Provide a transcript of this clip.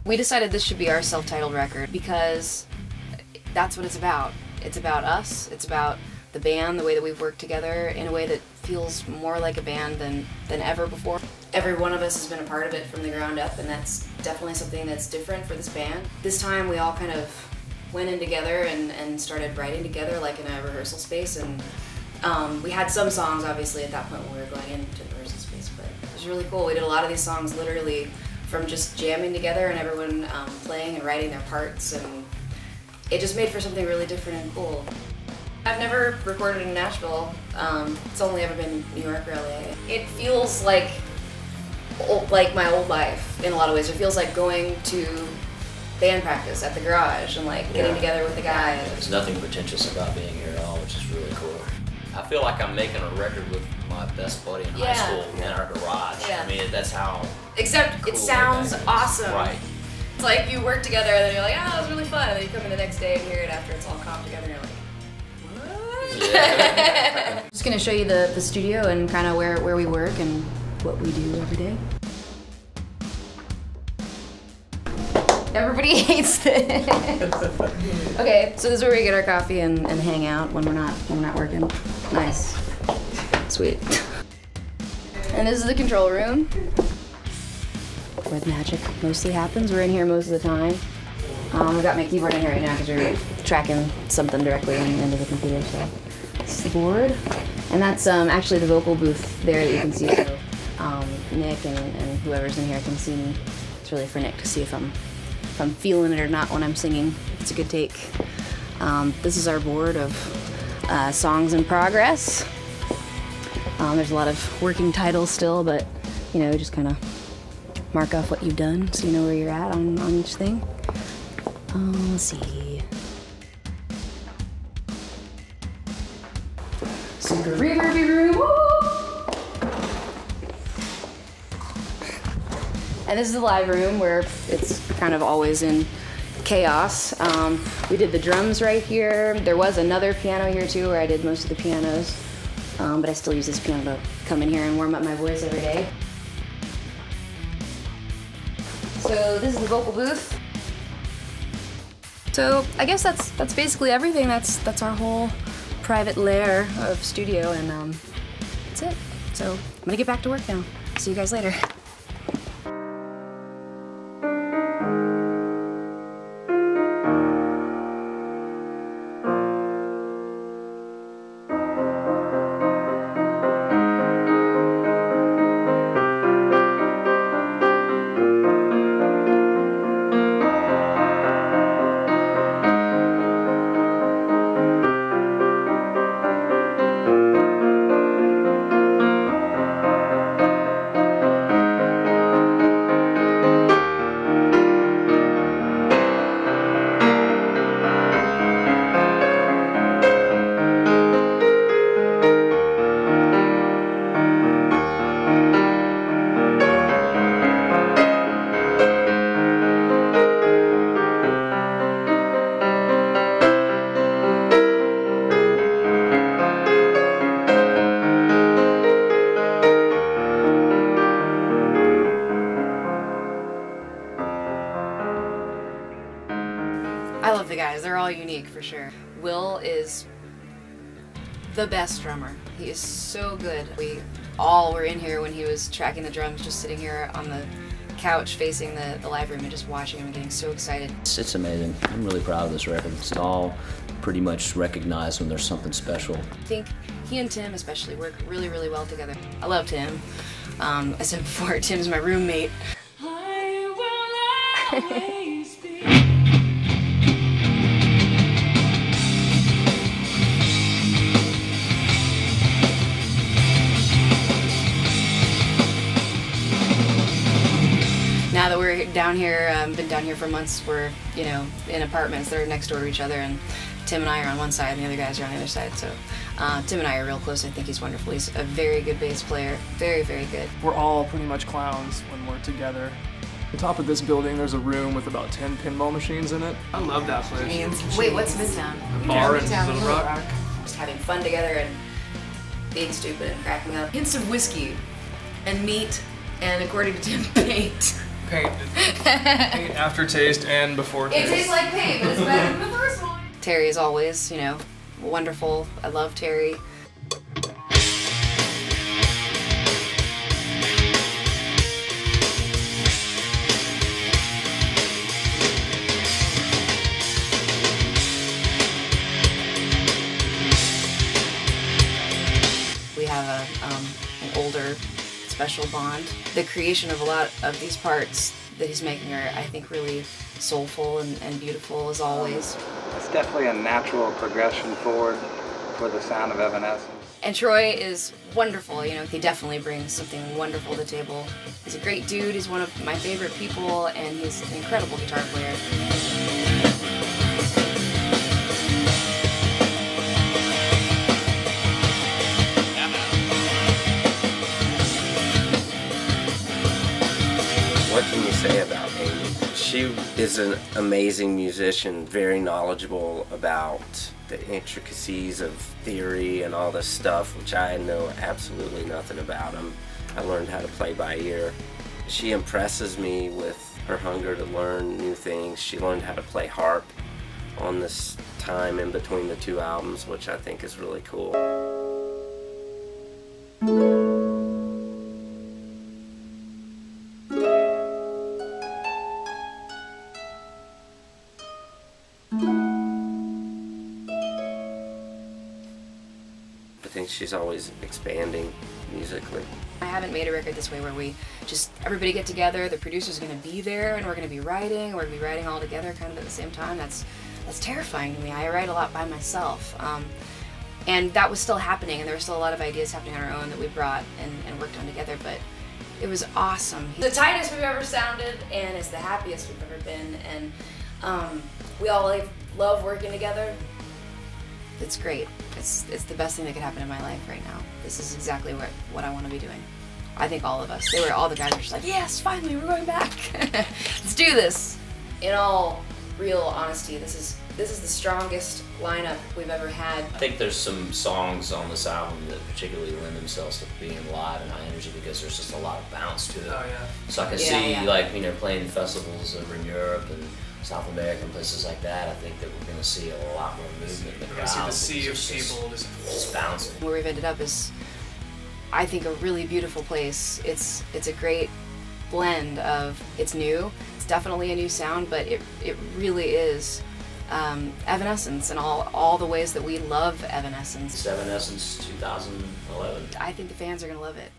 We decided this should be our self-titled record because that's what it's about. It's about us, it's about the band, the way that we've worked together in a way that feels more like a band than ever before. Every one of us has been a part of it from the ground up, and that's definitely something that's different for this band. This time we all kind of went in together and started writing together like in a rehearsal space, and we had some songs obviously at that point when we were going into the rehearsal space, but it was really cool. We did a lot of these songs literally from just jamming together and everyone playing and writing their parts, and it just made for something really different and cool. I've never recorded in Nashville. It's only ever been New York or LA. It feels like my old life in a lot of ways. It feels like going to band practice at the garage and like getting together with the guys. There's nothing pretentious about being here at all, which is really cool. I feel like I'm making a record with my best buddy in high school in our garage. I mean, that's how. Except cool it sounds awesome. Right. It's like you work together and then you're like, oh, that was really fun. And then you come in the next day and hear it after it's all comped together and you're like, yeah. I'm just gonna show you the studio and kind of where we work and what we do every day. Everybody hates this. Okay, so this is where we get our coffee and hang out when we're not working. Nice, sweet. And this is the control room where the magic mostly happens. We're in here most of the time. We've got my keyboard in here right now because we're tracking something directly into the computer. So this is the board, and that's actually the vocal booth there that you can see. So Nick and whoever's in here can see me. It's really for Nick to see if I'm feeling it or not when I'm singing. It's a good take. This is our board of songs in progress. There's a lot of working titles still, but you know, just kind of mark off what you've done so you know where you're at on each thing. Let's see. Super reverby room. Woo! And this is the live room where it's kind of always in chaos. We did the drums right here. There was another piano here too where I did most of the pianos. But I still use this piano to come in here and warm up my voice every day. So this is the vocal booth. So I guess that's basically everything. That's our whole private lair of studio, and that's it. So I'm gonna get back to work now. See you guys later. I love the guys. They're all unique for sure. Will is the best drummer. He is so good. We all were in here when he was tracking the drums, just sitting here on the couch facing the live room and just watching him and getting so excited. It's amazing. I'm really proud of this record. It's all pretty much recognized when there's something special. I think he and Tim especially work really, really well together. I love Tim. I said before, Tim's my roommate. Now that we're down here, been down here for months, we're, you know, in apartments that are next door to each other, and Tim and I are on one side and the other guys are on the other side, so Tim and I are real close. I think he's wonderful. He's a very good bass player, very, very good. We're all pretty much clowns when we're together. On top of this building, there's a room with about 10 pinball machines in it. I love that place. Wait, what's Midtown? The bar in Little Rock. Just having fun together and being stupid and cracking up. Hints of whiskey and meat and, according to Tim, paint. Paint. Paint aftertaste and before taste. It tastes like paint, but it's better than the first one. Terry is always, you know, wonderful. I love Terry. We have an older special bond. The creation of a lot of these parts that he's making are, I think, really soulful and beautiful as always. It's definitely a natural progression forward for the sound of Evanescence. And Troy is wonderful, you know, he definitely brings something wonderful to the table. He's a great dude, he's one of my favorite people, and he's an incredible guitar player. What can you say about Amy? She is an amazing musician, very knowledgeable about the intricacies of theory and all this stuff, which I know absolutely nothing about. I learned how to play by ear. She impresses me with her hunger to learn new things. She learned how to play harp on this time in between the two albums, which I think is really cool. I think she's always expanding musically. I haven't made a record this way where we just, everybody get together, the producer's going to be there, and we're going to be writing, we're going to be writing all together kind of at the same time. That's terrifying to me. I write a lot by myself. And that was still happening, and there were still a lot of ideas happening on our own that we brought and worked on together, but it was awesome. The tightest we've ever sounded, and it's the happiest we've ever been, and we all love working together. It's great. It's the best thing that could happen in my life right now. This is exactly what I want to be doing. I think all of us. All the guys were just like, yes, finally, we're going back. Let's do this. In all real honesty, this is the strongest lineup we've ever had. I think there's some songs on this album that particularly lend themselves to being live and high energy because there's just a lot of bounce to it. Oh yeah. So I can see like, you know, playing festivals over in Europe and South America and places like that. I think that we're going to see a lot more movement in the crowd. See the sea of people just bouncing. Where we've ended up is, I think, a really beautiful place. It's a great blend of, it's new, it's definitely a new sound, but it really is Evanescence and all the ways that we love Evanescence. It's Evanescence 2011. I think the fans are going to love it.